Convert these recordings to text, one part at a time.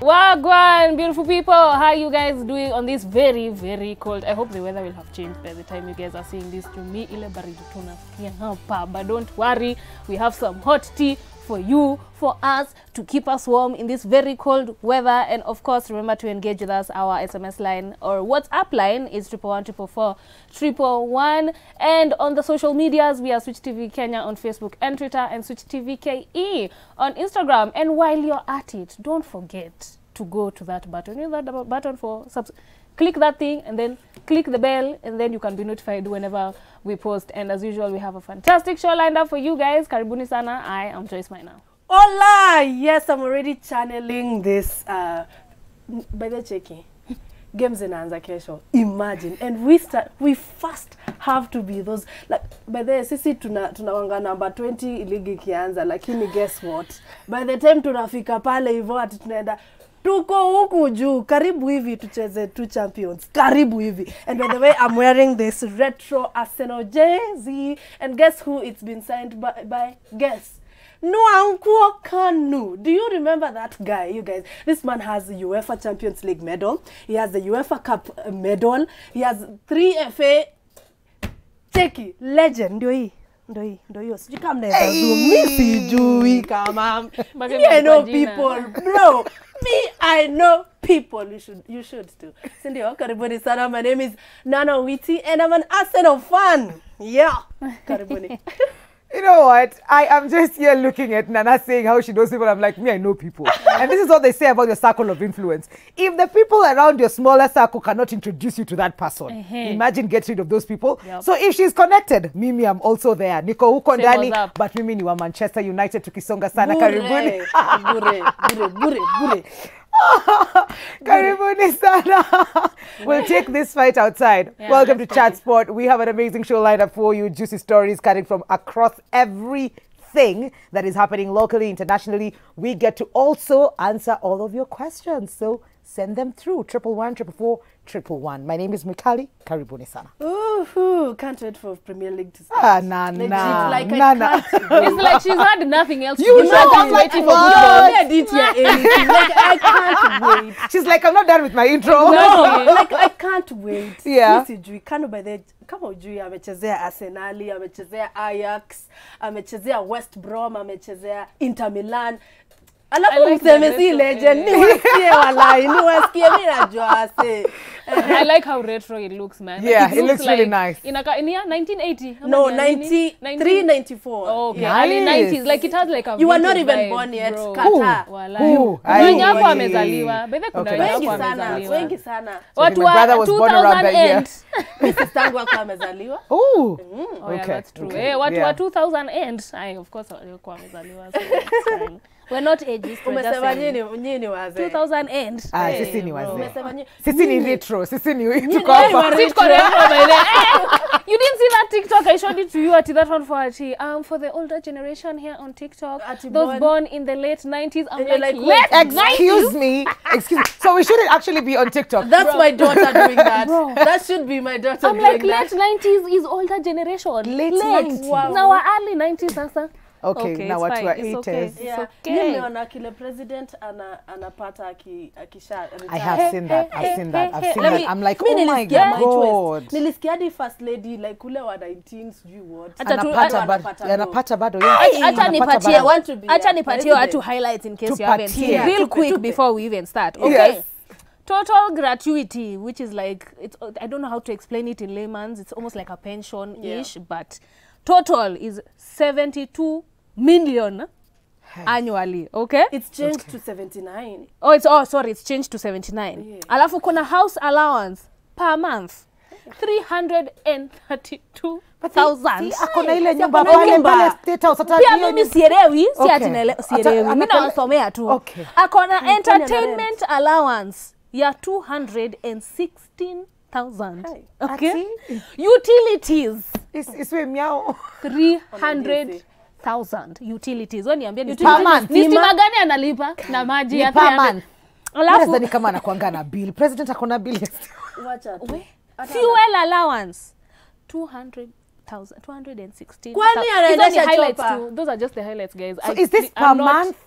Wagwan, beautiful people. How are you guys doing on this very, very cold? I hope the weather will have changed by the time you guys are seeing this. To me, ile baridi tunasikia hapa, but don't worry, we have some hot tea for you, for us, to keep us warm in this very cold weather. And of course, remember to engage with us. Our SMS line or WhatsApp line is 111 and on the social medias, we are Switch TV Kenya on Facebook and Twitter, and Switch TV KE on Instagram. And while you're at it, don't forget to go to that button. You know that button for click that thing and then click the bell, and then you can be notified whenever we post. And as usual, we have a fantastic show lined up for you guys. Karibuni sana. I am Joyce now. Hola! Yes, I'm already channeling this by the checking. Games in Anza kesho. Imagine. And we first have to be those, like, by the sisi tunawanga number 20 iligi kianza, lakini guess what? By the time tunafika pale hivyo ati tunaenda tuko huku juu, karibu hivi tucheze 2 champions, karibu hivi. And by the way, I'm wearing this retro Arsenal jersey, and guess who it's been signed by? Guess. Nwankwo Kanu. Do you remember that guy, you guys? This man has the UEFA Champions League medal. He has the UEFA Cup medal. He has 3 FA. Cheki, legend. Ndio hii. Sijui kama mnaweza zoom. Mimi sijui kama. I know people, bro. I know people. You should too. Sindio, karibuni sana. My name is Nana Witty, and I'm an Arsenal fan. Yeah. Karibuni. You know what? I am just here looking at Nana saying how she knows people. I'm like, me, I know people. And this is what they say about your circle of influence. If the people around your smaller circle cannot introduce you to that person, imagine get rid of those people. Yep. So if she's connected, Mimi, I'm also there. Niko huko ndani, but Mimi ni wa Manchester United tukisonga sana. Karibuni. Bure. Karibuni sana. We'll take this fight outside. Yeah, welcome to Chat Sport. We have an amazing show lined up for you. Juicy stories cutting from across everything that is happening locally, internationally. We get to also answer all of your questions. So send them through. 111 444 111. My name is MWIKALI. Karibuni sana. Ooh, can't wait for Premier League to start. Nana. Like It's like she's had nothing else to do. I'm waiting for football. I didn't hear anything. Like, I can't wait. She's like, I'm not done with my intro. No, like, I can't wait. Yeah. Kano by the kama ujui amechezea Arsenal, amechezea Ajax, amechezea West Brom, amechezea Inter Milan. Alafu mseme si legend, niwasikie walai, niwasikie mimi najua ase. I like how retro it looks, man. Yeah, it looks really nice. In 1980? No, 93, 94. Oh, okay. Nice. Early 90s. Like it has like a You were not even vibe, born yet, bro. Kata. Who? Wengi hapo amezaliwa. Bebe kuna Okay. wengi hapo amezaliwa. Wengi sana. Watu my brother was born around that year. Mrs. Tangu wako amezaliwa. Ooh. Oh yeah, that's true. Okay. Watu wa 2000 end. I of course walikuwa amezaliwa. We're not ages. Umesema nyinyi wazee. 2000 end. Sisi ni wazee. Umesema nyinyi. Sisi ni retro. Sisi ni tuko hapa. You didn't see that TikTok I showed it to you at that one for the older generation here on TikTok. Those born in the late 90s. I'm like excuse me. So we shouldn't actually be on TikTok. That's my daughter doing that. That should be my daughter doing that. I'm like late 90s is older generation. Late 90s. Wow. Now we're early 90s sasa. Okay, now what you are 80s. Yeah. Nimeona kile president anapata akisha. I have seen that. I've seen that. I'm like, oh my God. Nilisikia hadi first lady like ule wa 19 sijui what. Anapata bado. Acha nipatie watu highlights in case you haven't seen. Real quick before we even start. Okay. Yes. Total gratuity, which is like, I don't know how to explain it in layman's. It's almost like a pension-ish, but total is 72 million annually, okay? It's changed to 79. It's changed to 79. Yeah. Alafu kuna house allowance per month 332,000. Akona ile nyumba pale State House hata pia mimi sielewi, si ati sielewi. Mimi nasomea tu. Akona entertainment allowance ya 216,000. Okay? Utilities. Iswe miao. 300,000 utilities. Wani ambia ni stima gani analipa na maji ya per month. Alafu ni kama anakuanga na bill. President akona bill. Wacha tu. Fuel allowance 216,000. Kwani anaendesha chopa? Those are just the highlights, guys. So is this per month?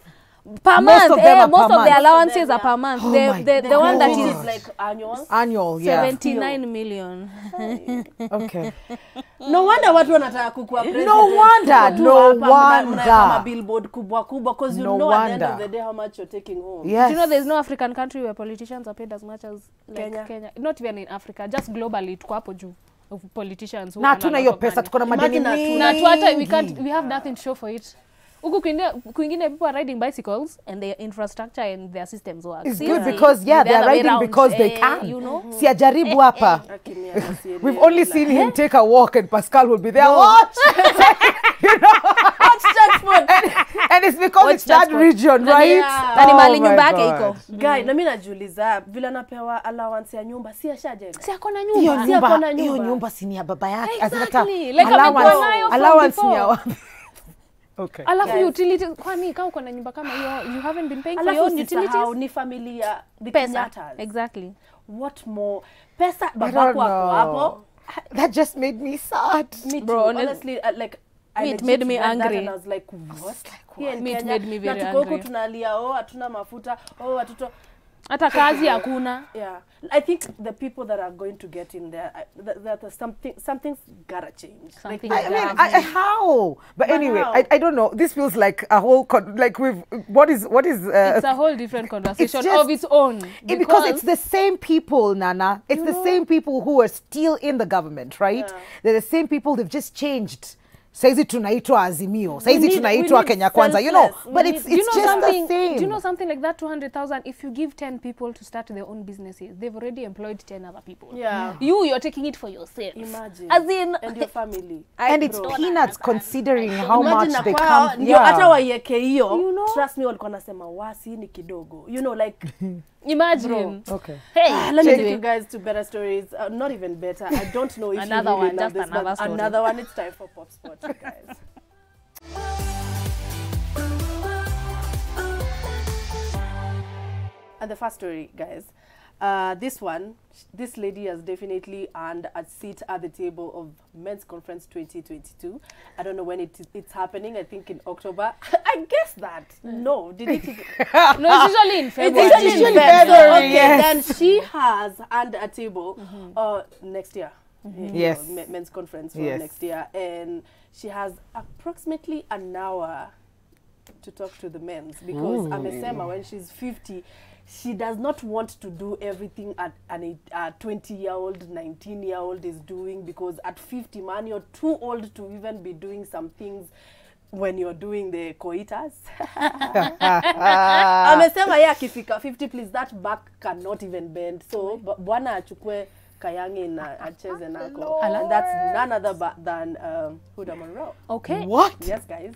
Per Most month, of them are most per of the month. allowances are per month. Oh my The one that Which is is like annual. Annual, yeah. 79 million. Okay. No wonder watu wanataka kukua president. No wonder, Tu no hapa mnaweka wonder. mabillboard kubwa kubwa because you No know at the end of wonder. the day how much you're taking home. Yes. Do you know there's no African country where politicians are paid as much as like Kenya? Kenya? Not even in Africa, just globally tuko hapo juu of politicians who Na earn a tuna lot hiyo of pesa, money. tuko na madeni Imagine mingi. Na tu hata we have nothing to show for it. Huku kwingine people are riding bicycles and their infrastructure and their systems work. It's See, good see, because, yeah, the they're other way riding round, because they can. You know? Siajaribu hapa. Lakini anasielewa. We've only seen him take a walk and Pascal will be there. Watch! Watch transport. And it's because it's that transport. region, Na ni- right? na ni mahali my nyumba yake God. iko. Guy, na mimi najiuliza vile anapewa allowance ya nyumba si ashajenga. Si ako na Hiyo nyumba. Si ako nyumba, na hiyo nyumba. nyumba si ni ya baba yake. Exactly. Like amekuwa nayo from allowance ni ya before. wapi? Okay. Alafu Guys. utilities, kwani kama uko na nyumba kama hiyo, you haven't been paying for your Alafu own usisahau utilities? ni familia the Pesa. Kenyattas. Exactly. What more? Pesa I don't babako ako know. hapo. That just made me sad. Me Bro, too. honest- Honestly, like I Me, it legit made me read that angry. and I was like, what? Here in Me, it Kenya, made me very na tuko huku angry. tunalia, oh, hatuna mafuta, oh, watoto. Hata kazi hakuna. Yeah, I think the people that are going to get in there, that something's gotta change. Something Like, I mean, Yeah. how? But anyway, how? I don't know. This feels like a whole like we've what is It's a whole different conversation just- of its own. because it's the same people, Nana. It's the same people who are still in the government, right? Yeah. They're the same people. They've just changed. Saizi tunaitwa Azimio. Saizi need- tunaitwa we need Kenya Kwanza. You know, selfless. but We it's need- it's just the same. Do you know something like that 200,000? If you give 10 people to start their own businesses, they've already employed 10 other people. Yeah. You're taking it for yourself. Imagine. As in, And your family. And it's Bro. peanuts considering how Imagine much they na come. kwao, ndio hata waieke hiyo. You know? Trust me, walikuwa nasema wasi ni kidogo. You know, like imagine. Okay. Hey, let me take anyway. you guys to better stories. Not even better. I don't know if Another you really one, love just this, another but story. another one. It's time for POPSPOT, guys. And the first story, guys. This lady has definitely earned a seat at the table of Men's Conference 2022. I don't know when it's happening. I think in October. I guess that. No, did it? No, it's usually in February. It's usually in February, February. Okay, yes. then she has earned a table next year. You Yes. know, Men's Conference for Yes. next year. And she has approximately an hour to talk to the men's because amesema when she's 50, she does not want to do everything a 20-year-old, 19-year-old is doing because at 50, man, you're too old to even be doing some things when you're doing the coitus. Amesema yeye akifika 50, please, that back cannot even bend. So, bwana achukue kayange na acheze nako. And that's none other than Huddah Go. Okay. What? Yes, guys.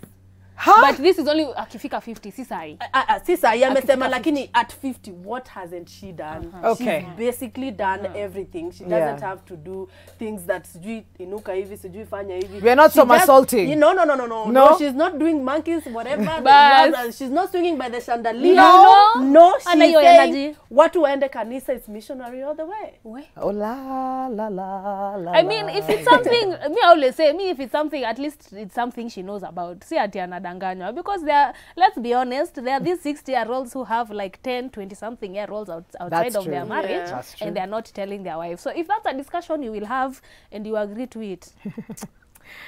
But this is only akifika 50, si sahi. Sisa yamesema lakini at 50 what hasn't she done? Okay. She's basically done everything. She doesn't have to do things that sijui inuka hivi sijui fanya hivi. We're not She somersaulting. No, she's not doing monkeys whatever. But- She's not swinging by the chandelier. No. She's Ana hiyo saying energy. watu waende kanisa is missionary all the way. Oh la la la la. I mean, if it's something, me I always say, if it's something, at least it's something she knows about. See ati anadanganywa. Because let's be honest, there are these 60-year-olds who have like 10, 20-something-year-olds outside That's of true. their marriage. Yeah. That's true. And they're not telling their wife. So if that's a discussion you will have and you agree to it,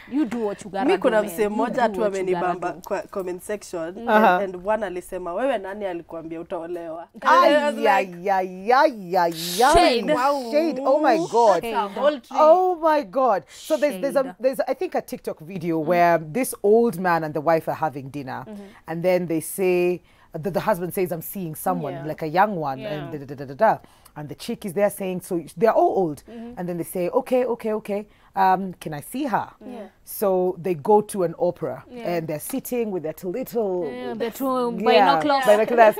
you do what you gotta Mi do, kuna man. msee You mmoja do tu what you gotta amenibamba do. kwa comment section and bwana alisema wewe nani alikuambia utaolewa? Ay, And I was like, ay, ay, ay, ay, ay. Shade. Wow. Shade. Oh my God. That's a whole tree. Oh my God. So there's Shade. I think a TikTok video where this old man and the wife are having dinner and then they say the husband says I'm seeing someone Yeah. like a young one Yeah. and da, da, da, da, da. And the chick is there saying so they're all old and then they say okay can I see her? Yeah. So they go to an opera and they're sitting with their little The two yeah, binoculars. binoculars.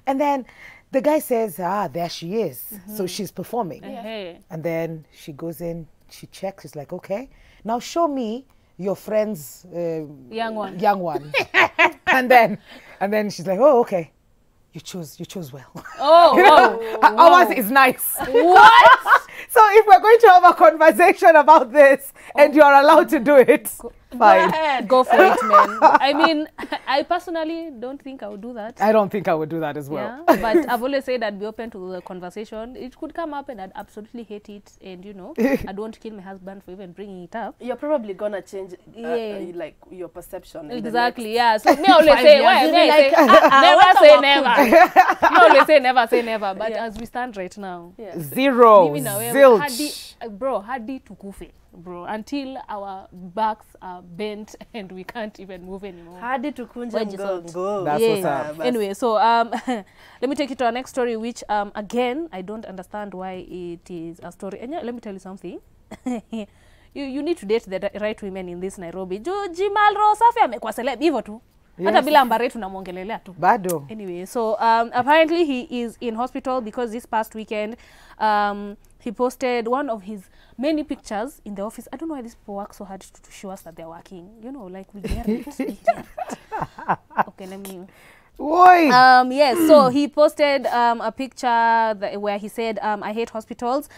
And then the guy says, there she is. So she's performing. Hey. And then she goes in, she checks, she's like, okay, now show me your friend's Young one. young one. and then she's like, oh, okay. You chose well. Oh, Ours is nice. what? So if we're going to have a conversation about this and you're allowed to do it, Fine. Go for it, man. I mean, I personally don't think I would do that. I don't think I would do that as well. Yeah, but I've always said I'd be open to the conversation. It could come up and I'd absolutely hate it. And, you know, I don't kill my husband for even bringing it up. You're probably going to change, like, your perception. Exactly, yeah. So me always say, me always say never say never. But as we stand right now, zero, zilch. Bro, hadi tukufe. Bro, until our backs are bent and we can't even move anymore. Hadi tukunje mgongo. That's what's up. Anyway, so let me take you to our next story, which again I don't understand why it is a story. And yeah, let me tell you something. you need to date the right women in this Nairobi. Jamal Rohosafi amekuwa celeb hivyo tu. Hata bila ambare tunamwongelelea tu. Bado. Anyway, so apparently he is in hospital because this past weekend he posted one of his many pictures in the office. I don't know why these people work so hard to show us that they're working. You know, like we get it. Okay, let me. Yes, so he posted a picture where he said, I hate hospitals.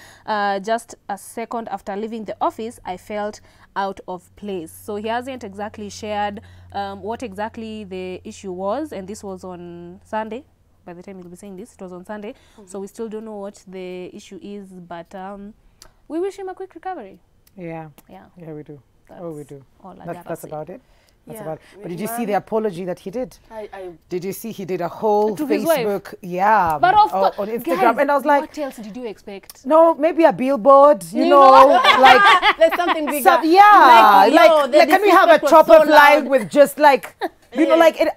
Just a second after leaving the office, I felt out of place. So he hasn't exactly shared what exactly the issue was, and this was on Sunday. By the time he'll be saying this, it was on Sunday. So we still don't know what the issue is, but we wish him a quick recovery. Yeah, we do. We do. That's about it. That's about it. But did you see the apology that he did? Did you see he did a whole Facebook? Yeah, but on Instagram. Guys, and I was like, what else did you expect? No, maybe a billboard, you know, like there's something bigger. Like can we have a top-up live with just like, you know, like it.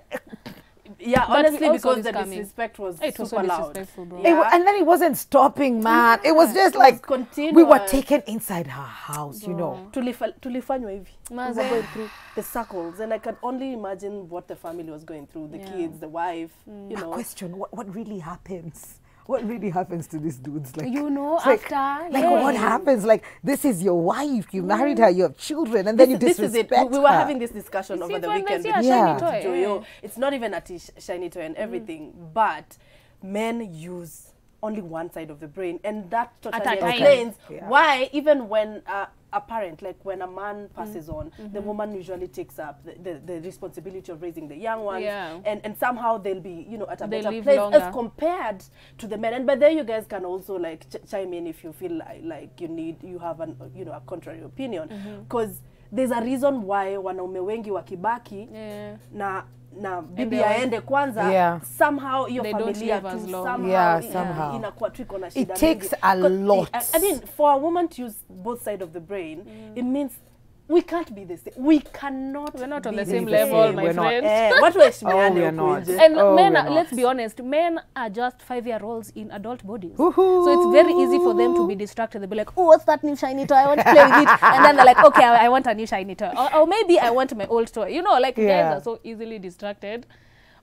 Yeah, honestly, because the disrespect was super loud. And then it wasn't stopping, man. It was just like we were taken inside her house, you know. Tulifanywa hivi. We were going through the circles, and I can only imagine what the family was going through, the kids, the wife, you know. Question, what really happens? What really happens to these dudes? Like, you know, after what happens? Like, this is your wife, you married her, you have children, and then you disrespect her. We were having this discussion over the weekend with Joyo. It's not even a shiny toy and everything, but men use only one side of the brain, and that totally explains why even when a parent, like when a man passes on, the woman usually takes up the responsibility of raising the young ones, and somehow they'll be, you know, at a better place as compared to the men. And by there you guys can also like chime in if you feel like you have an, you know, a contrary opinion, because there's a reason why wanaume wengi wakibaki na bibi aende kwanza, somehow your familia somehow inakuwa tu iko na shida. It takes a lot. I mean, for a woman to use both sides of the brain, it means we can't be the same. We cannot. We're not on the same level, my friends. What we are not. And men, let's be honest, men are just 5-year-olds in adult bodies. So it's very easy for them to be distracted. They'll be like, oh, what's that new shiny toy? I want to play with it. And then they're like, okay, I want a new shiny toy. Or maybe I want my old toy. You know, like guys are so easily distracted.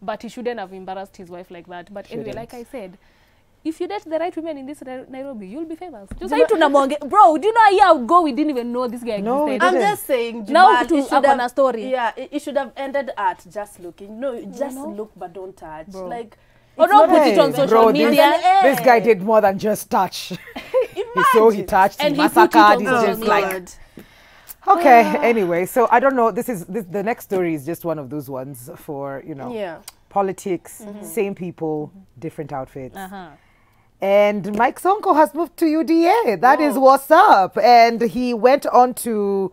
But he shouldn't have embarrassed his wife like that. But anyway, like I said, if you date the right women in this Nairobi, you'll be famous. Just say to Namonge, bro, do you know a year ago we didn't even know this guy existed? I'm just saying, now to have a story. Yeah, it should have ended at just looking. No, just look but don't touch. Bro. Like, or don't put it on social media. This guy did more than just touch. He touched, and he massacred, he's just like. Okay, anyway, so I don't know, the next story is just one of those ones for, you know, politics, same people, different outfits. And Mike Sonko has moved to UDA. That is what's up. And he went on to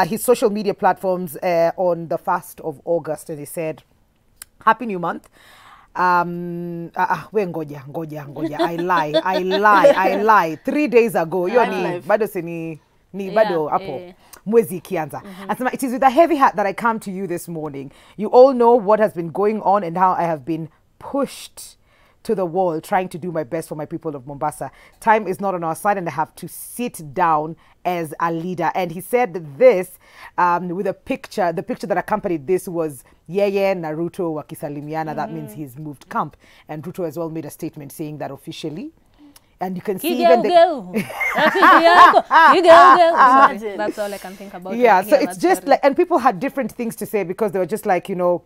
his social media platforms on the 1st of August, and he said, Happy New Month. Ngoja. I lie. 3 days ago, bado hapo mwezi ikianza. Asema, it is with a heavy heart that I come to you this morning. You all know what has been going on and how I have been pushed to the wall trying to do my best for my people of Mombasa. Time is not on our side and I have to sit down as a leader. And he said this with a picture. The picture that accompanied this was Yeye na Ruto wakisalimiana. That means he's moved camp. And Ruto as well made a statement saying that officially. And you can see even That's all I can think about. Yeah, so it's just like, and people had different things to say because they were just like, you know,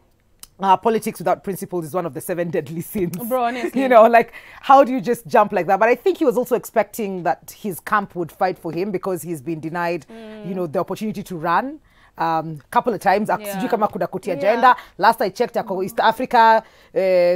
politics without principles is one of the 7 deadly sins. Bro, honestly. You know, like, how do you just jump like that? But I think he was also expecting that his camp would fight for him because he's been denied, you know, the opportunity to run couple of times. Sijui kama kuna koti agenda. Last I checked, East Africa,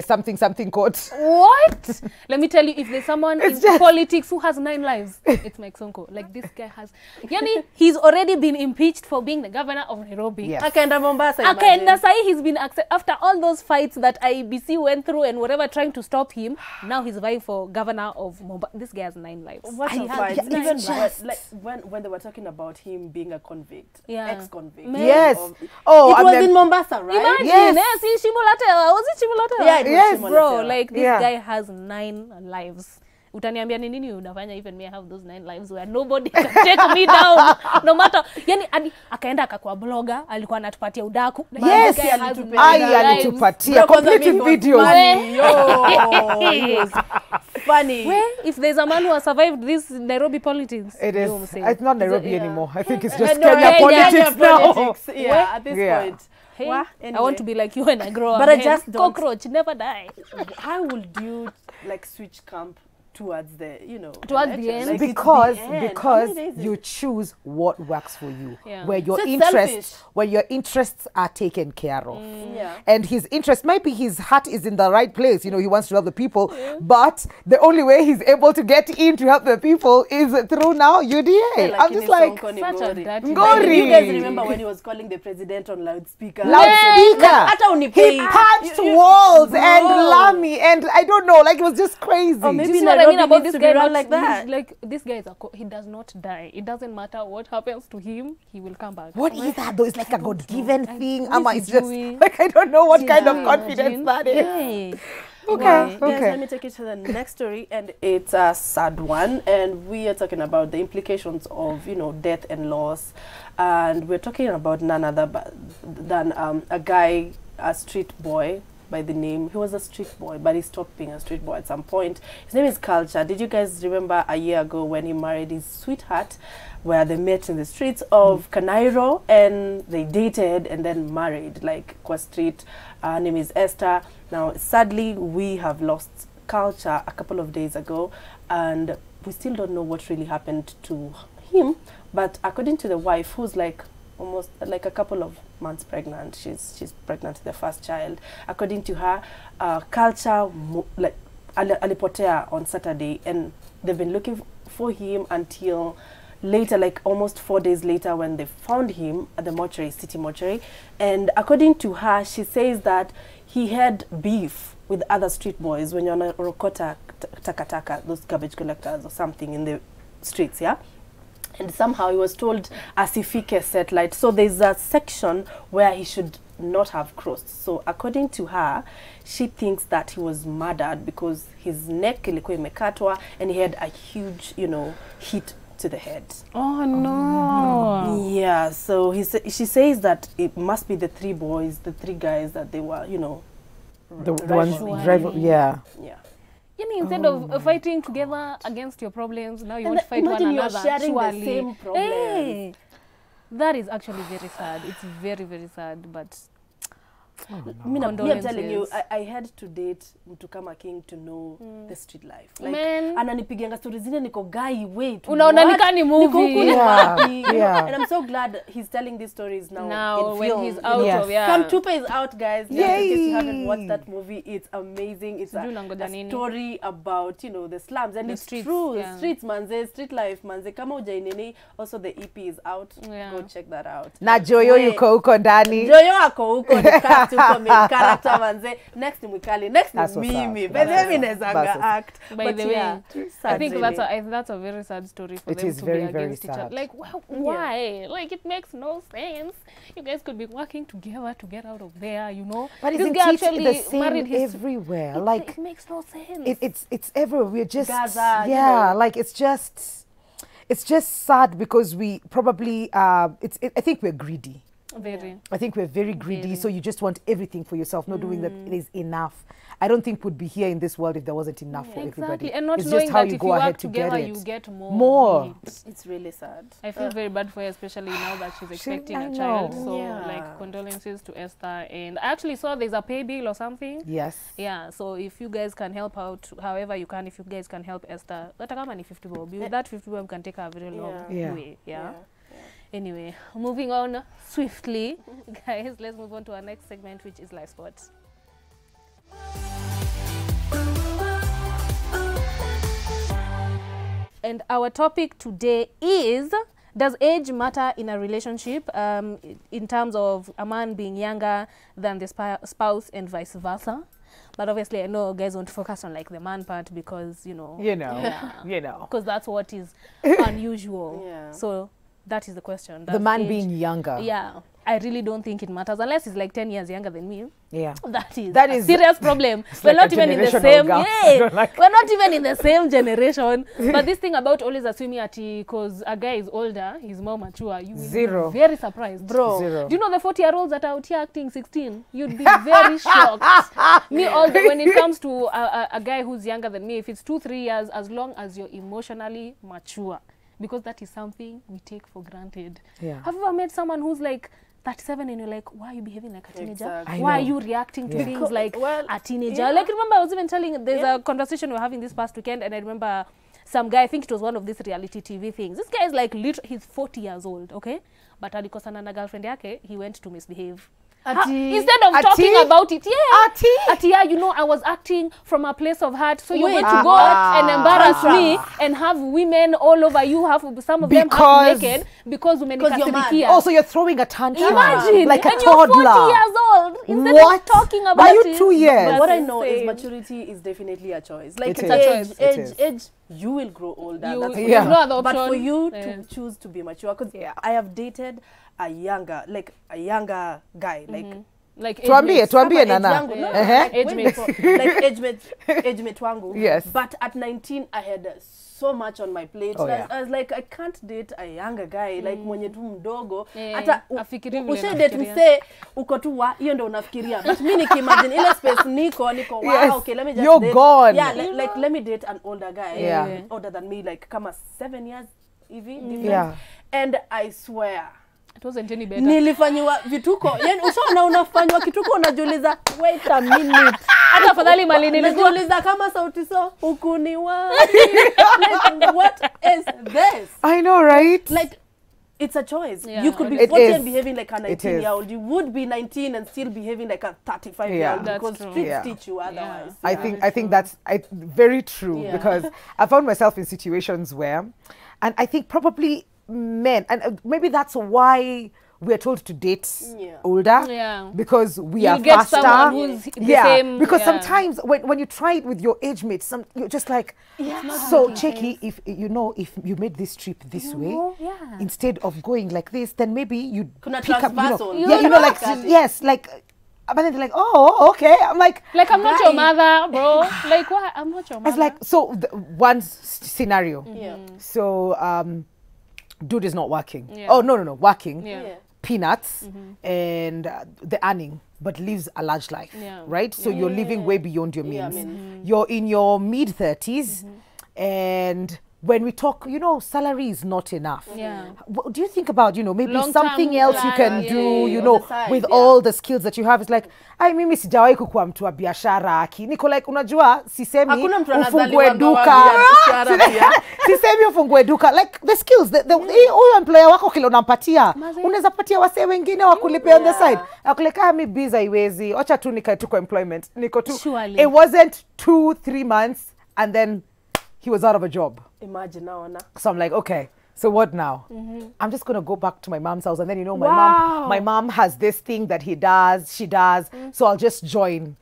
something court. What? Let me tell you, if there's someone in politics who has 9 lives, it's Mike Sonko. Like, this guy has... Yani, he's already been impeached for being the governor of Nairobi. Yes. Akaenda Mombasa. Akaenda sahi, he's been after all those fights that IBC went through and whatever, trying to stop him, now he's vying for governor of Mombasa. This guy has 9 lives. What's the fight? Even like when they were talking about him being a convict, ex-convict. Yes. It was in Mombasa, right? Imagine, Yes. Was it Shimolata? Yeah, it was Yes, Shimolata. Bro, like, this guy has 9 lives. Utaniambia ni nini unafanya, even me I have those 9 lives where nobody can take me down no matter. Yani akaenda akakuwa blogger, alikuwa anatupatia udaku. Yes, alitupatia completed videos. Funny. Where if there's a man who has survived this Nairobi politics, It is. It's not Nairobi anymore. I think it's No, just Kenya politics now. politics. Yeah, at this point. Hey, Well, I want to be like you when I grow up. But I just don't. Cockroach never die. How would you like switch camp towards the, Towards the election? end? Like, it's Because the end. How because many days is you it? choose what works for you, Yeah. where your So it's interests selfish. where your interests are taken care of. Yeah. And his interest, maybe his heart is in the right place, he wants to help the people, but the only way he's able to get in to help the people is through now UDA. I'm just like, Sonko ni such a Ngori. dirty Ngori. You guys remember when he was calling the president on loudspeaker? loudspeaker. Hata He unipei. punched walls and Lamy, and I don't know, like, it was just crazy. Or maybe Do you see what I mean Nairobi about needs this to be guy? run Not like that. Like, this guy is he does not die. It doesn't matter what happens to him, he will come back. What is that though? It's like a God-given thing. what Ama, is it's just doing? like, I don't know what kind of Yeah, confidence imagine. that is. Hey. Okay, Guys, okay. let me take you to the next story, and it's a sad one, and we are talking about the implications of death and loss, and we're talking about none other than a guy, a street boy by the name. He was a street boy, but he stopped being a street boy at some point. His name is Culture. Did you guys remember a year ago when he married his sweetheart, where they met in the streets of Kanairo and they dated and then married, like Kwa Street? Her name is Esther. Now, sadly, we have lost Culture a couple of days ago, and we still don't know what really happened to him. But according to the wife, who's like almost like a couple of months pregnant, she's pregnant with the first child. According to her, Culture like alipotea on Saturday, and they've been looking for him until later, like almost 4 days later, when they found him at the mortuary, city mortuary. And according to her, she says that he had beef with other street boys when you're on a Rokota takataka, those garbage collectors or something in the streets, yeah? And somehow he was told asifike satellite. So there's a section where he should not have crossed. So according to her, she thinks that he was murdered because his neck ilikuwa imekatwa and he had a huge, hit to the head. Oh no. Yeah, so she says that it must be the 3 boys, the 3 guys that they were, The ones drive, yeah. Yeah. Instead of fighting together against your problems, now you want to fight one imagine another. you're sharing the Surely. same problems. Hey, that is actually very sad. It's very, very sad, but Me, I'm telling you, condolences. I had to date mtu kama King to know the street life. Like, Man. ananipigianga stories zile niko guy, wait, Unaona what? nika ni Niko movie. huku ni Yeah, wapi? yeah. And I'm so glad he's telling these stories now in when film. he's out Yes. of, yeah. Kamtupe is out, guys. Just in case you haven't Yay. watched that movie, it's amazing. It's Sijui unangoja a nini. story about, the slums. And The it's streets, true. yeah. Streets, manze, street life, manze. Kama ujainini, also the EP is out. Yeah. Go check that out. Na Joyo Wait. yuko huko ndani. Joyo ako huko ni cast huko main character manze. Next ni Mwikali, next That's ni what's mimi. up. But That's then mi what's up. nezanga That's what's up. act. By But the way, yeah, I sad think really. that's a very sad story for It them is to very, be very against each other. sad. Like, why? Like, it makes no sense. You guys could be working together to get out of there, But This isn't guy it actually the same married his... everywhere? It, Like, it makes no sense. it's everywhere. We're just Gaza, like it's just sad because we probably I think we're greedy. Very. I think we're very greedy, Very. so you just want everything for yourself, not doing that it is enough. I don't think we'd be here in this world if there wasn't enough for everybody. Exactly, and not it's knowing just how that you if go you ahead work to together, get you it. get more. More. meat. It's really sad. I feel very bad for her, especially now that she's expecting I a child. know. So, Yeah. like, condolences to Esther. And I actually saw there's a pay bill or something. Yes. Yeah, so if you guys can help out, however you can, if you guys can help Esther, hata kama ni 50 bob. With that 50 bob can take her a very long Yeah. way. Yeah. Anyway, moving on swiftly, guys, let's move on to our next segment, which is LIFESPOT. And our topic today is, does age matter in a relationship, in terms of a man being younger than the spouse and vice versa? But obviously, I know guys want to focus on like the man part because, you know. Because that's what is unusual. Yeah. So that is the question. The man age, being younger. Yeah. I really don't think it matters unless he's like 10 years younger than me. Yeah. That is That a is serious problem. We're like not a even in the generational same. gap. Yeah, Like- we're not even in the same generation. But this thing about always assuming that because a guy is older, he's more mature, you will Zero. be very surprised. Bro. Zero. Do you know the 40-year-olds that are out here acting 16? You'd be very shocked. Me, when it comes to a guy who's younger than me, if it's 2-3 years, as long as you're emotionally mature, because that is something we take for granted. Yeah. Have you ever met someone who's like 37 and you're like, why are you behaving like a teenager? Exactly. I Why are know. you reacting to Yeah. things like Well, a teenager? yeah. Like, remember, I was even telling, there's a conversation we were having this past weekend, and I remember some guy, I think it was one of these reality TV things. This guy is like, he's 40 years old, okay? But alikosana na girlfriend yake, he went to misbehave. Instead of talking about it, yeah, you know, I was acting from a place of heart, so you're going to go and embarrass me and have women all over you, have some of them half naked because women you're mad. Also, you're throwing a tantrum. Imagine, like a and toddler. you're 40 years old. Instead What? of talking about Are you it. 2 years? But what I know is Insane. maturity is definitely a choice. Like It age, is. It is. age, you will grow older. You, That's you Yeah. no other But option. for you Yeah. to choose to be mature, because I have dated a younger guy, like Tuambie Kama age Nana. yangu, no, Yeah. like Age way mate. before, like age mate wangu. Yes. But at 19, I had so much on my plate. Oh, So yeah. I was like, I can't date a younger guy, like mwenye tu mdogo. Yeah, Hata afikiri vile ushe date nafikiria. mse, uko tu wa, hiyo ndo unafikiria. But mimi nikimagine ile space niko, wow, Yes. okay, let me just You're date. gone. Yeah, like let me date an older guy. Yeah. Older than me, like kama 7 years hivi difference. Yeah. And I swear, It wasn't any better. nilifanywa vituko. Yani ushaona unafanywa kituko unajiuliza, wait a minute. Hata afadhali mali nilikuwa Unajiuliza kama sauti so ukuni wapi? Like, what is this? I know, right? Like, it's a choice. Yeah, You could be it 40 is. and behaving like a It is. 19-year-old. You would be 19 and still behaving like a 35-year-old Yeah. That's because true. streets Yeah. teach you otherwise. I think that's very true Yeah. because I found myself in situations where, and I think probably men, and maybe that's why we're told to date older, Yeah. because we You'll are get faster. someone who's the same, because yeah. sometimes when you try it with your age mates, you're just like, so cheeky. If you made this trip this way, yeah. instead of going like this, then maybe you Kuna pick up, transfer zone. like yes, like. But then they're like, oh, okay. I'm like, I'm not your mother, bro. Like, what? I'm not your mother. it's like, so one scenario. Yeah. So, dude is not working. Yeah. Oh, no, working. Yeah. Yeah. Peanuts and the earning, but lives a large life, Yeah. right? So you're living way beyond your Yeah, means. You're in your mid-30s, and when we talk, salary is not enough. Yeah. Do you think about, maybe Long-term something else you can plan, do, yeah, on the side, with yeah. all the skills that you have? It's like, mimi sijawahi kukuwa mtu wa biashara aki. Niko like, unajua, sisemi Hakuna mtu ufungue anazaliwa duka. wa biashara pia. Sisemi ufungue duka. Like, the skills, huyo employer wako kile unampatia, unaweza patia wasee wengine wakulipia on the side. Akuleka mi biza iwezi. Ocha tu nikae tu kwa employment. Niko tu. Surely. It wasn't 2-3 months, and then he was out of a job. Imagine now, na. So I'm like, okay, so what now? I'm just gonna go back to my mom's house, and then my mom has this thing that she does, so I'll just join.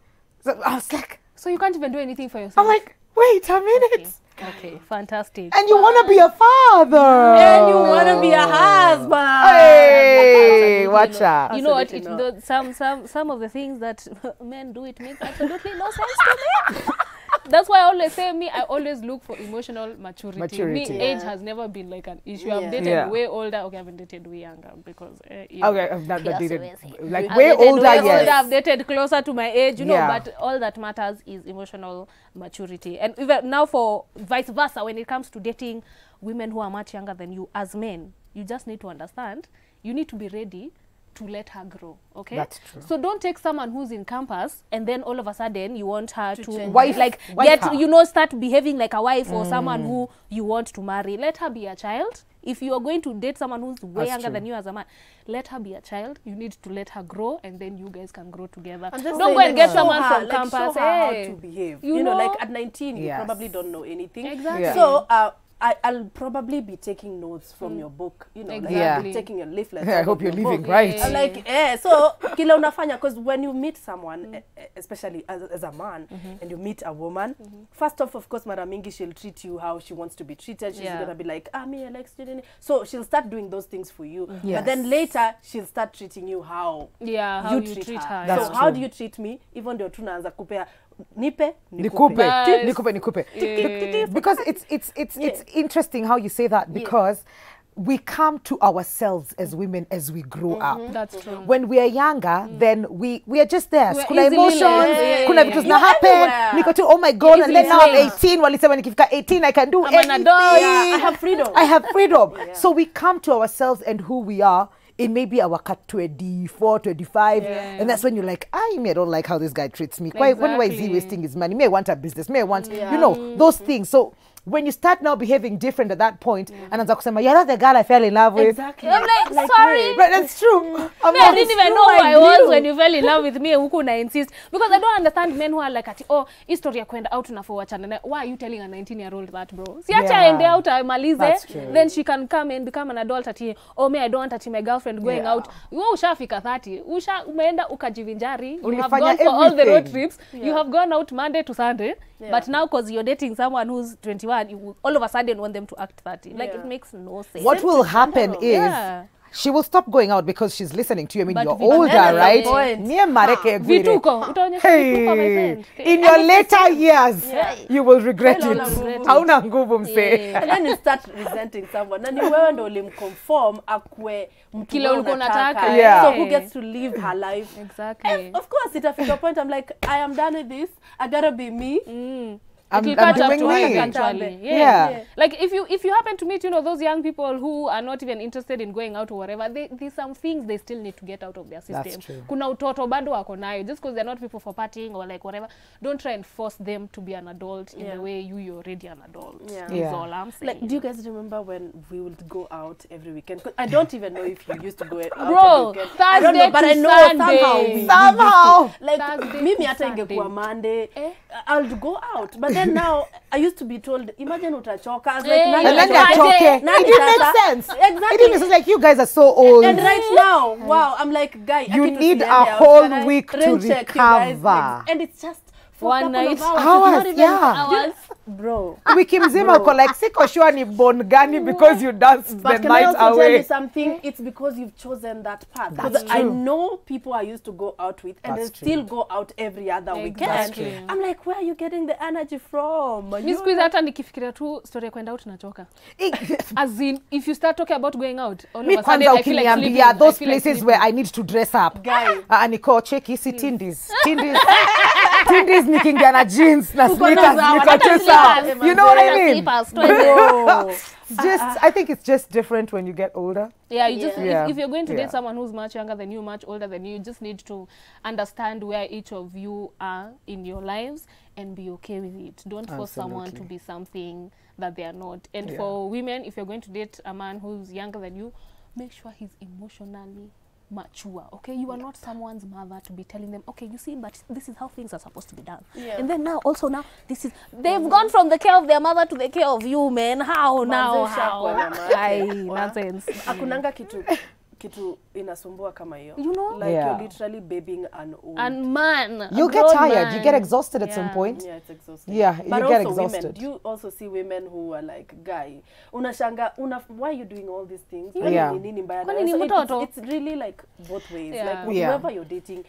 So I was like, So you can't even do anything for yourself. I'm like, wait a minute. Okay, fantastic. And you wanna be a father. And you want to be a husband. Hey, watch out. You know what? Absolutely Some of the things that men do, it makes absolutely no sense to me. That's why I always say, I always look for emotional maturity. Me, age has never been like an issue. I've dated way older. Okay, I haven't dated way younger because Okay, I've not dated like I've way dated older. way Yes. older, I've dated closer to my age, you know. Yeah. But all that matters is emotional maturity. And even now, for vice versa, when it comes to dating women who are much younger than you, as men, you just need to understand. You need to be ready to let her grow, okay? That's true. So don't take someone who's in campus and then all of a sudden you want her to Wife get, her. you know, start behaving like a wife or someone who you want to marry. Let her be a child. If you are going to date someone who's way younger than you as a man, let her be a child. You need to let her grow, and then you guys can grow together. Don't go and get someone from campus. Show her how to behave. You know, like at 19, you probably don't know anything. Exactly. Yeah. So I'll probably be taking notes from your book, you know, like I'll be taking your leaflet. I hope you're leaving right. I'm like, so kila unafanya, because when you meet someone, especially as a man, and you meet a woman, first off, of course, mara mingi, she'll treat you how she wants to be treated. She's gonna be like, me, I like student. So she'll start doing those things for you. But then later, she'll start treating you how how you treat her. That's so how do you treat me? Even though tunaanza kupea nikupe. Because it's interesting how you say that, because we come to ourselves as women as we grow up. That's true. When we are younger, then we are just there. We're Kuna easily emotions, kuna vitu zina happen. everywhere. Niko tu, oh my God, and then now I'm Easily 18. Walisema nikifika 18, I can do I'm an anything. adult. I have freedom. I have freedom. So we come to ourselves and who we are in maybe our cut 24, 25. And that's when you're like, I don't like how this guy treats me. Why is he Exactly. wasting his money? May I want a business? May I want, you know, those things. So when you start now behaving different at that point, and anza kusema, you're not the girl I fell in love with. Exactly. I'm like, sorry. But that's true. I'm Me, I not- didn't even know who I was when you fell in love with me. Huku na insist, because I don't understand men who are like, history ya kwenda out na for wachana. Why are you telling a 19-year-old that, bro? Si acha aende out amalize, That's true. then she can come and become an adult ati, me, I don't want my girlfriend going out. Wewe ushafika 30, umeenda ukajivinjari. You have Ulifanya gone for all the road everything. trips. You have gone out Monday to Sunday, but now because you're dating someone who's 21, you all of a sudden want them to act 30. Like, it makes no sense. What will happen is, Yeah. she will stop going out because she's listening to you. I mean, But you're vituko. older, Then at right? some point, Niye mareke gwire. Vituko. Utaonyesha vituko, my friend. In your later years, you will regret it. regret it. Hauna nguvu mse. And then you start resenting someone. Na ni wewe ndo ulimconform akwe mtu Kile wewe ulikuwa unataka. unataka. Yeah. So who gets to live her life? Exactly. And of course, itafika point I'm like, I am done with this. I gotta be me. I'm It'll catch up doing to her me. eventually. Yeah. Like if you happen to meet, you know, those young people who are not even interested in going out or whatever, there's some things they still need to get out of their system. That's true. Kuna utoto bado wako nayo, just because they're not people for partying or like whatever. Don't try and force them to be an adult in the way you're already an adult. Yeah. Is all I'm saying. Like, do you guys remember when we would go out every weekend? 'Cause I don't even know if you used to go out Bro, every weekend. I don't know, Thursday but I to know Sunday. Somehow. like Thursday mimi to hata Sunday. ingekuwa Monday, I'll go out. But then now I used to be told, imagine utachoka. I was like, nani And then atachoka? they're talking. Nani It didn't make sasa? sense. Exactly. It didn't make sense. Like, you guys are so old. And right now, wow, I'm like, guy, You aki need tusiende a out. whole Can I week to rain check you guys? recover. And it's just for One a couple night. of hours. Hours, It's not even yeah. Hours. Bro. Wiki mzima uko like, siko sure ni born gani because you danced But the can I night also tell away. you something? It's because you've chosen that path. That's Because I true. know people I used to go out with and That's they still go out every other Exactly. weekend. I'm like, where are you getting the energy from? Mi siku hizi hata nikifikiria tu story ya kwenda out nachoka. As in, if you start talking about going out, all Mi of a sudden kwanza I feel like sleeping. ukiniambia those I feel like places sleeping. where I need to dress up. Guy. Niko cheki si Tindis. Tindis nikiingia na jeans na sneakers sawa, niko hata tu sawa. slippers. You know what I mean? Slippers, twende. I think it's just different when you get older. Yeah, you just Yeah. if you're going to Yeah. date someone who's much younger than you, much older than you just need to understand where each of you are in your lives and be okay with it. Don't force someone to Absolutely. be something that they are not. And Yeah. for women, if you're going to date a man who's younger than you, make sure he's emotionally mature. Okay, you are not someone's mother to be telling them, okay, you see, but this is how things are supposed to be done. Yeah. And then now this is they've gone from the care of their mother to the care of you, man. How now? Manze ushakuwa na How? mama. Ay, nonsense. Akunanga kitu inasumbua kama hiyo. You know? Like Yeah. you're literally babying an old. And man, You a get grown tired. man. You get exhausted at some Yeah. point. Yeah, it's exhausting. Yeah, But you also get women, exhausted. do you also see women who are like, guy, unashanga, why are you doing all these things? Yeah. Ni nini mbaya Kwani nayo? ni So mtoto? it's really like both ways. Yeah. Like Yeah. whoever you're dating,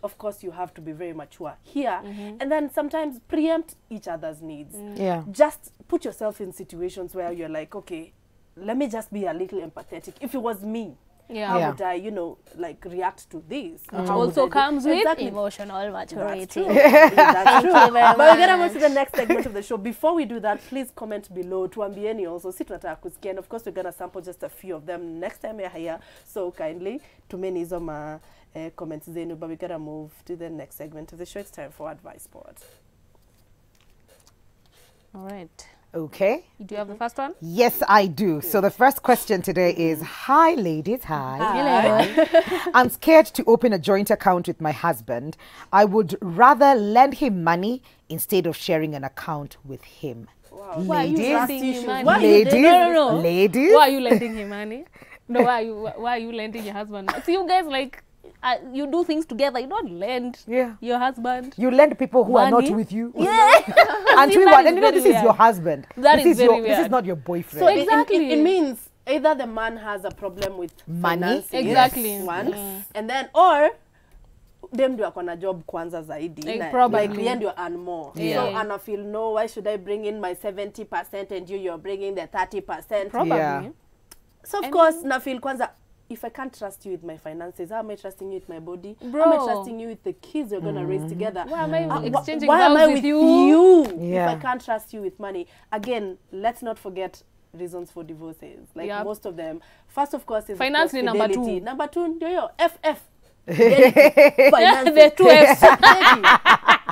of course you have to be very mature here. And then sometimes preempt each other's needs. Yeah. Just put yourself in situations where you're like, okay, let me just be a little empathetic. If it was me, Yeah. How Yeah. would I, you know, like react to this? Which How would also I do- comes with Exactly. emotional That's maturity. true. That's true. you very But we're gonna much. move to the next segment of the show. Before we do that, please comment below. Tuambieni also. Si tunataka kusikia. And of course, we're gonna sample just a few of them next time we're here. So kindly, tumeni hizo ma comments zenu. But we're gonna move to the next segment of the show. It's time for ADVICESPOT. All right. Okay. Do you have the first one? Yes, I do. So the first question today is, hi ladies, hi. Hello. I'm scared to open a joint account with my husband. I would rather lend him money instead of sharing an account with him. Wow. Why are you Ladies, lending him money? Why you ladies, No. ladies. Why are you lending him money? No, why are you lending your husband money? See, you guys like, you do things together. You don't lend Yeah. your husband. You lend people who are not Money? with you. Yeah. And See, we that want, is and you know, very this is your weird. husband. That this is is very your, This is weird. not your boyfriend. So Exactly. it means either the man has a problem with Money. finances, Exactly. one, and then or them do akona job kwanza zaidi. Like, Na- probably. Like yeye ndio earn more. Yeah. So and I feel no, why should I bring in my 70% and you're bringing the 30%? Probably. Yeah. So of course na feel kwanza, if I can't trust you with my finances, how am I trusting you with my body? Bro. How am I trusting you with the kids we're gonna raise together? Why am I exchanging why am vows I with with you? Yeah. if I can't trust you with money? Again, let's not forget reasons for divorces. Like Yep. most of them. First, of course, is Finance ni number fidelity. two. Number two, ndio hiyo FF. Finances. The two F's.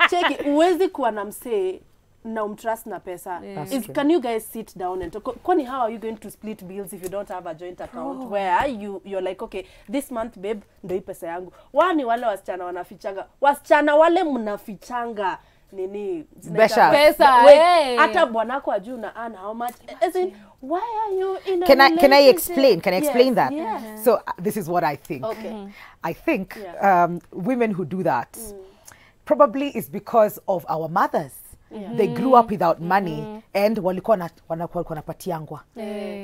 Cheki, uwezi kuwa na msee na umtrust na pesa. Yeah. That's true. Can you guys sit down and talk? Kwani how are you going to split bills if you don't have a joint account where you're like, okay, this month babe, ndio hii pesa yangu. Wani wale wasichana wanafichanga. Wasichana wale mnafichanga nini? Besha. Pesa, Wait, hey. hata bwanako ajuu na earn how much? As in, why are you in a Can I relationship? explain? Can I explain Yes, that? yes. So this is what I think. Okay. I think Yeah. women who do that probably is because of our mothers. They grew up without money and walikuwa wanapatiangwa.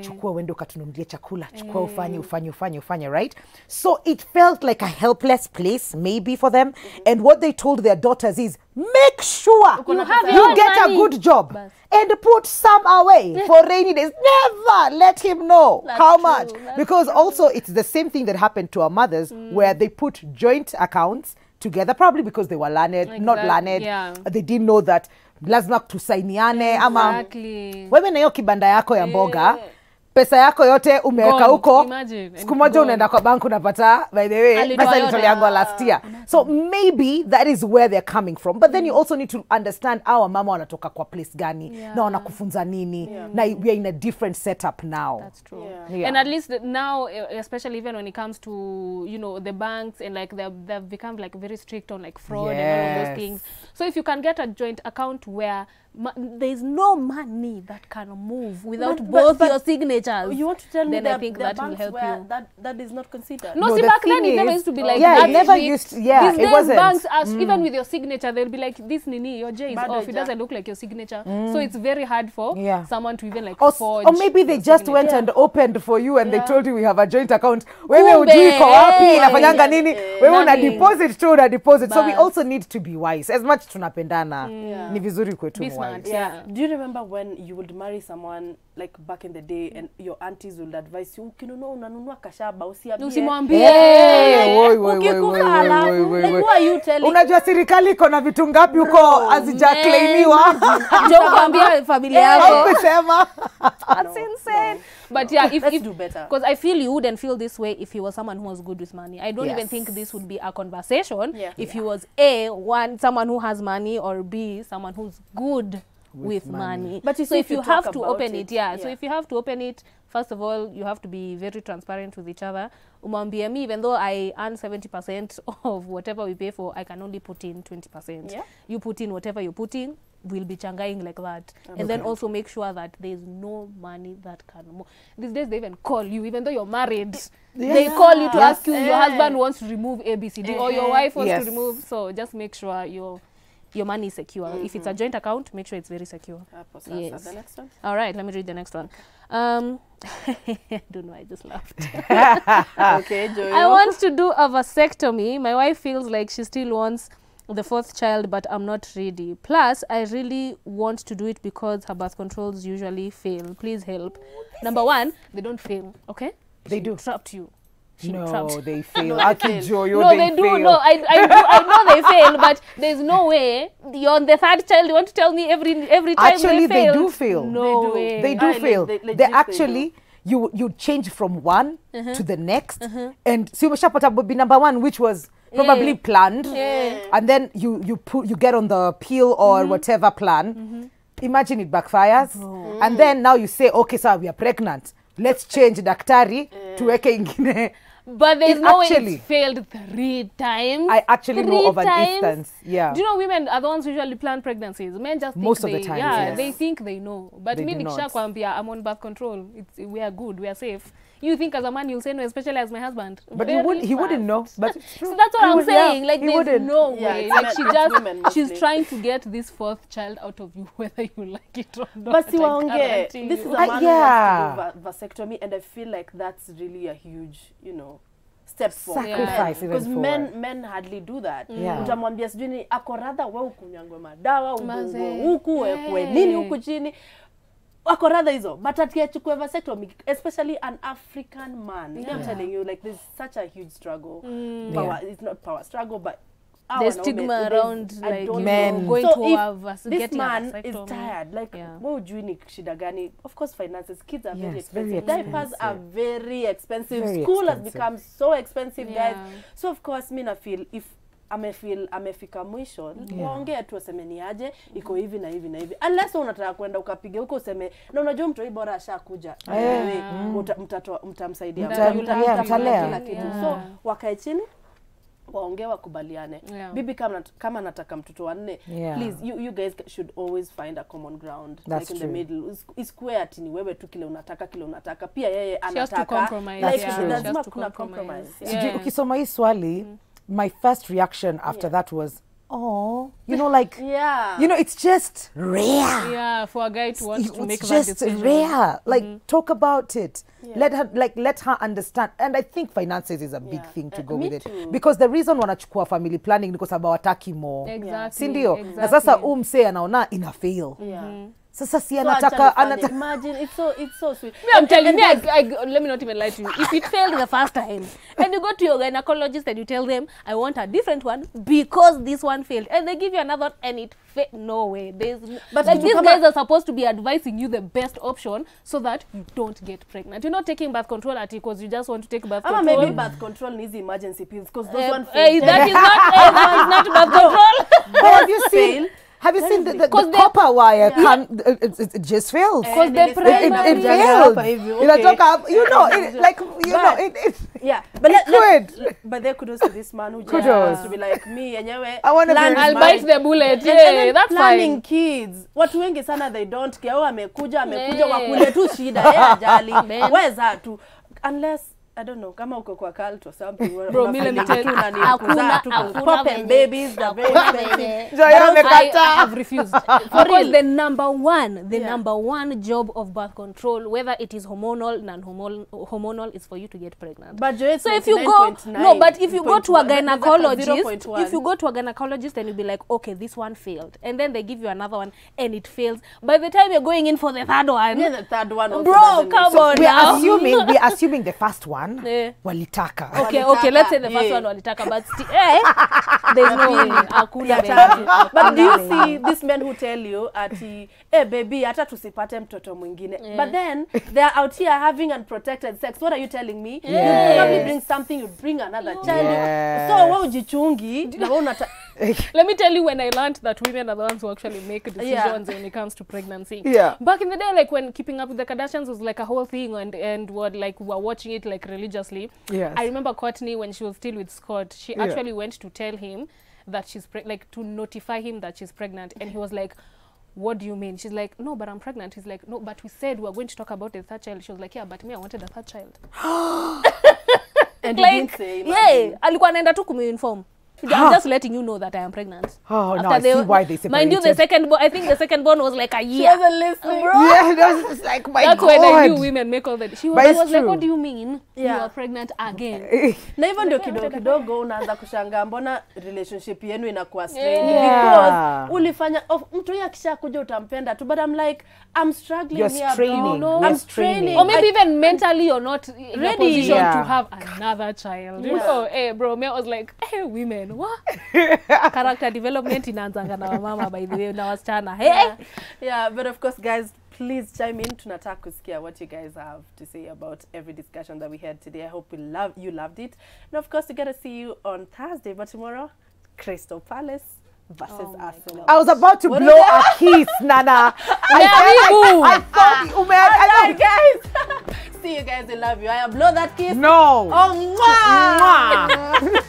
Chukua uende ukatununulie chakula, chukua ufanye, right? So it felt like a helpless place maybe for them. And what they told their daughters is, make sure You have your you own get money. a good job Bas. and put some away for rainy days. Never let him know That's how true, much. that's Because also it's the same thing that happened to our mothers where they put joint accounts together, probably because they were learned, not learned. yeah. They didn't know that lazima tusainiane ama Exactly. wewe na hiyo kibanda yako ya mboga pesa yako yote umeweka Gone. huko, Imagine, siku and moja gone. unaenda kwa bank unapata, by the way, Alitoa pesa yote. ilitoleangwa last year. So maybe that is where they're coming from. But then you also need to understand our mama wanatoka kwa place gani, Yeah. na wanakufunza nini, na we are in a different setup now. That's true. Yeah. Yeah. And at least now, especially even when it comes to, you know, the banks and like they've become like very strict on like fraud and all of Yes. those things. So if you can get a joint account where there's no money that can move without both your signatures, You want to tell me then I there think there are that will banks help where you. that is not considered? No, No, see, the back then thing it never is- used to be like yeah, that. it never strict. used to- yeah, These it days wasn't. banks are, even with your signature, they'll be like, this nini, your J is Bado off. It ja. doesn't look like your signature. So it's very hard for Yeah. someone to even like Or, forge. or maybe they your just signature. went and opened for you and they Yeah. told you we have a joint account. Wewe Kumbe, ujui iko wapi, eh, inafanyanga nini, wewe una nothing. deposit tu, una deposit. So we Bas. also need to be wise. As much tunapendana, Yeah. ni vizuri kwetu Be wise. smart. Yeah. Yeah. Do you remember when you would marry someone like back in the day and your aunties would advise you, ukinunua unanunua kashaba usiambie. Usimwambie. Hey, woi, woi, Ukikufa woi, woi, halafu, woi, woi, like, woi. who are you telling? Unajua serikali iko na vitu ngapi huko Bro, hazijaklaimiwa? Ndio kuambia familia yako. Haukusema. That's insane. But yeah, Let's do better. Because I feel you wouldn't feel this way if you were someone who was good with money. I don't even Yes. think this would be a conversation Yeah. if you was someone who has money, or B, someone who's good with money. But you so see, if if you you have talk to about open it, it, so yeah. if you have to open it, first of all, you have to be very transparent with each other. Umwambie me, even though I earn 70% of whatever we pay for, I can only put in 20%. Yeah. You put in whatever you put in, we'll be changaing like that. And then also make sure that there's no money that can move. These days they even call you, even though you're married. They call you to Yes. ask you, your husband wants to remove ABCD or your wife wants Yes. to remove. So just make sure your money is secure. If it's a joint account, make sure it's very secure. Hapo sasa. Yes. The next one. All right, let me read the next one. I don't know, I just laughed. Okay, Joy. I want to do a vasectomy. My wife feels like she still wants the fourth child, but I'm not ready. Plus, I really want to do it because her birth controls usually fail. Please help. Number one, they don't fail, okay? They She do. trapped you. she'll be No, trapped. they fail. they Aki fail. Joyo, No, they they do. fail. No, I know they fail, but there's no way you're on the third child. You want to tell me every time Actually, they they failed? do fail. No They do. way. They do Like, fail. they- legit They they actually, you change from one to the next, and so umeshapata would be number one, which was probably Yeah. planned, Yeah. and then you get on the peel or whatever plan. Imagine it backfires, and then now you say, okay, sir, we are pregnant. Let's change daktari tuweke ingine. But there's It no way actually- it's failed 3 times. I actually know Three of an times. instance. Yeah. Do you know women are the ones who usually plan pregnancies? Men just think Most of the they, time, yeah, yes. they think they know. But They me do not. nikishakwambia I'm on birth control. We are good. We are safe. You think as a man you'll say no, especially as my husband. But Very he wouldn't fast. know. But it's true. So that's what He I'm would- yeah, saying. Like he there's wouldn't. no Yeah, way. it's Like men- she it's just women she's mostly. trying to get this 4th child out of you, whether you like it or not. But see, I waonge, guarantee this is you. a man who yeah. wants to do vasectomy, and I feel like that's really a huge, step forward. Sacrifice even Because for- men hardly do that. Yeah. Utamwambia sijui ni ako radha we ukunyangwe madawa Maze. udungwe huku wekwe nini huku chini. Ako radha hizo, but atiachukue vasectomy, especially an African man. I'm telling you, like there's such a huge struggle. Power, it's not power struggle, but The stigma around like Men. going so to if have this getting man a vasectomy. is tired, like Yeah. wewe hujui ni shida gani. Of course finances, kids are very Yes, very expensive. Diapers expensive. are very expensive. Very School has expensive. become so expensive, Yeah. guys. So of course mi na feel if amefika mwisho waongea tu waseme ni aje iko hivi na hivi na hivi, unless unataka kwenda ukapige huko useme na unajua mtu bora ashakuja mtamsaidia Mtalea. kila kitu. Yeah. So wakae chini waongee wakubaliane. Yeah. Bibi kama nataka mtoto wa 4, Yeah. please you guys should always find a common ground. That's like in true. the middle. Square ati ni wewe tu kile unataka pia yeye She has to anataka. compromise. That's Like true. lazima She has to kuna compromise. compromise. Yeah. Sijui, ukisoma hii swali, my first reaction after that was, oh, like, Yeah. it's just rare. Yeah, for a guy to want to make It's that just decision. rare. Like, talk about it. Yeah. Let her understand. And I think finances is a big Yeah. thing to go Me with it. too. Because the reason wanachukua family planning ni kwa sababu hawataki more. Exactly. Si ndio? Exactly. Na sasa mse anaona ina fail. Yeah. Sasa si So anataka actually, imagine it's so sweet. Me, I'm telling you, let me not even lie to you. If it failed the first time, and you go to your gynecologist and you tell them, I want a different one because this one failed, and they give you another and it failed, no way. But like, these guys are supposed to be advising you the best option so that you don't get pregnant. You're not taking birth control at because you just want to take birth Ama control. maybe birth control needs emergency pills because those one fail. That is not birth control. But have you seen? Fail. Have you seen the Because they- copper wire? It just fails. Because And the it's primary- It Jaja failed. hapa hivi, okay. Inatoka up, like it. Yeah, but It but there kudos to this man who just Kudos. wants to be like me yenyewe. I wanna be plan I'll his bite mind. the bullet. And Yeah, then that's planning fine. kids. Watu wengi sana they don't care. Amekuja Yeah. wakule tu shida. Yeye ajali. Man. Weza tu. Unless I don't know, kama uko kwa cult or something. Bro, me let me tell you, hakuna pop and babies, they're very expensive. Joya I amekata. have refused. Because the number one job of birth control, whether it is hormonal, non-hormonal, is for you to get pregnant. But Joy, So if you go, but if you go to a gynecologist, 0.1. if you go to a gynecologist and you'll be like, okay, this one failed, and then they give you another one and it fails, by the time you're going in for the third one, Yeah, the third one also bro, doesn't come make on sense. now. We're assuming the first one Yeah. walitaka. Okay, let's say the first Yeah. one walitaka, but still, there's no way. Hakuna Yeah, baby. tatu. But do you Hakuna see these men who tell you ati baby hata tusipate mtoto mwingine, but then they are out here having unprotected sex? What are you telling me? You probably bring something, you bring another child. Yes. So wewe ujichungi na wewe unata Let me tell you when I learned that women are the ones who actually make decisions Yeah. when it comes to pregnancy. Yeah. Back in the day, like when Keeping Up with the Kardashians was like a whole thing, and what like we were watching it like religiously. Yes. I remember Courtney when she was still with Scott. She Yeah. actually went to tell him that she's like to notify him that she's pregnant, and he was like, what do you mean? She's like, no, but I'm pregnant. He's like, no, but we said we're going to talk about the third child. She was like, yeah, but me, I wanted a third child. and Like, didn't say yeah, alikuwa anaenda tu kuminform. I'm just letting you know that I am pregnant. Oh, After now I see why they separated. Mind you, the second born, I think the second born was like a She year. wasn't listening. Yeah, that was like, my That's God. when I knew women make all that. But I it's was like, true. what do you mean? Yeah. You are pregnant again. Na hivyo ndio kidogo unaanza kushangaa mbona relationship yenu inakuwa strained Yeah. because ulifanya mtu yeye akishakuja utampenda tu, but I'm like I'm struggling You're here, straining. bro. No. You're I'm straining. straining. Or maybe even mentally you're not in a Ready. position Yeah. to have another child. You Yeah. know, hey bro, me I was like, hey women, what? Character development inaanzanga na mama by the way na wasichana. Hey. Yeah, but of course guys, please chime in. Tunataka kusikia what you guys have to say about every discussion that we had today. I hope you loved it. And of course, we gotta see you on Thursday, but tomorrow, Crystal Palace versus Arsenal. I was about to What blow is a kiss, Nana. I thought, Alright, guys. See you guys. I love you. I blow that kiss. no. Oh, mwah! Mwah.